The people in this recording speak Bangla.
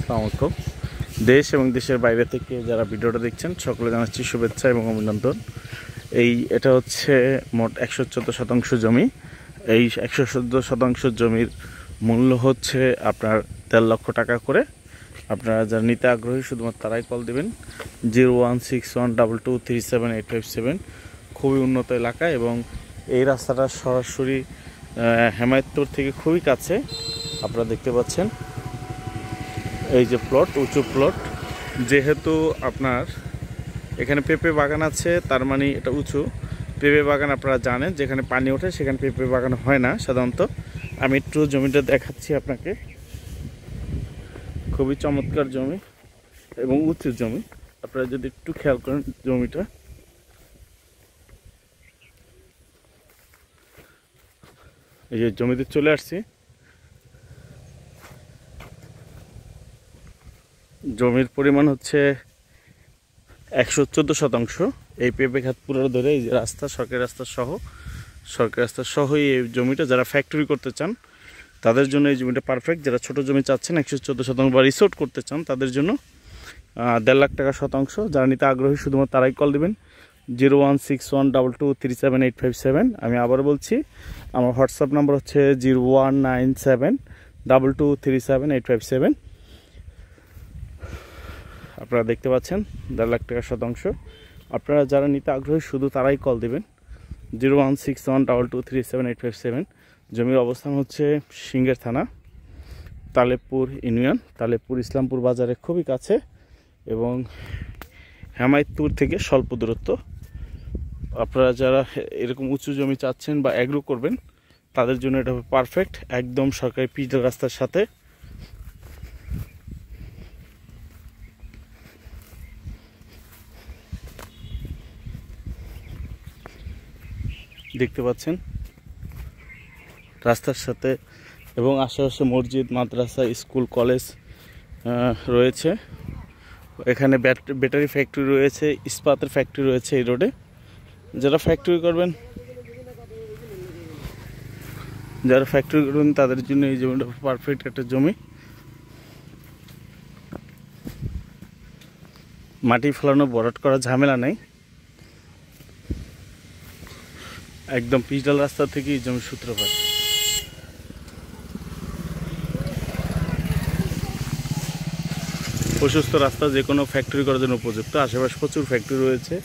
আসসালামু আলাইকুম। দেশ এবং দেশের বাইরে থেকে যারা ভিডিওটা দেখছেন সকলে জানাচ্ছি শুভেচ্ছা এবং অভিনন্দন। এটা হচ্ছে মোট 114 শতাংশ জমি। এই 114 শতাংশ জমির মূল্য হচ্ছে আপনার 1.5 লক্ষ টাকা করে। আপনারা যারা নিতে আগ্রহী শুধুমাত্র তারাই কল দেবেন 016122378857। খুবই উন্নত এলাকা এবং এই রাস্তাটা সরাসরি হেমায়তপুর থেকে খুবই কাছে। আপনারা দেখতে পাচ্ছেন এই যে প্লট, উঁচু প্লট। যেহেতু আপনার এখানে পেঁপে বাগান আছে, তার মানে এটা উঁচু। পেঁপে বাগান আপনারা জানেন, যেখানে পানি ওঠে সেখানে পেঁপে বাগান হয় না সাধারণত। আমি একটু জমিটা দেখাচ্ছি আপনাকে। খুবই চমৎকার জমি এবং উঁচু জমি। আপনারা যদি একটু খেয়াল করেন জমিটা, এই যে জমিতে চলে আসছি। জমির পরিমাণ হচ্ছে 114 শতাংশ। এই পেঁপে খাত পুরো ধরে এই যে রাস্তা, সরকারি রাস্তা সহই এই জমিটা। যারা ফ্যাক্টরি করতে চান তাদের জন্য এই জমিটা পারফেক্ট। যারা ছোট জমি চাচ্ছেন 114 শতাংশ বা রিসোর্ট করতে চান তাদের জন্য 1.5 লাখ টাকা শতাংশ। যারা নিতে আগ্রহী শুধুমাত্র তারাই কল দেবেন 016122378857। আমি আবার বলছি, আমার হোয়াটসঅ্যাপ নাম্বার হচ্ছে 019722378857। আপনারা দেখতে পাচ্ছেন 1.5 লাখ টাকা শতাংশ। আপনারা যারা নিতে আগ্রহী শুধু তারাই কল দেবেন 016122378857। জমির অবস্থান হচ্ছে সিংহের থানা, তালেবপুর ইউনিয়ন, তালেবপুর ইসলামপুর বাজারে খুবই কাছে এবং হেমায়তপুর থেকে স্বল্প দূরত্ব। আপনারা যারা এরকম উঁচু জমি চাচ্ছেন বা অ্যাগ্রো করবেন তাদের জন্য এটা পারফেক্ট। একদম সরকারি পিচঢাল রাস্তার সাথে। দেখতে পাচ্ছেন রাস্তার সাথে এবং আশেপাশে মসজিদ, মাদ্রাসা, স্কুল, কলেজ রয়েছে। এখানে ব্যাটারি ফ্যাক্টরি রয়েছে, ইস্পাতের ফ্যাক্টরি রয়েছে এই রোডে। যারা ফ্যাক্টরি করবেন তাদের জন্য এই জমিটা পারফেক্ট একটা জমি। মাটি ফেলানো, ভরাট করা ঝামেলা নেই। একদম পিচঢাল রাস্তা থেকে এই জমির সূত্রপাত। প্রশস্ত রাস্তা, যে কোনো ফ্যাক্টরি করার জন্য উপযুক্ত। আশেপাশে প্রচুর ফ্যাক্টরি রয়েছে।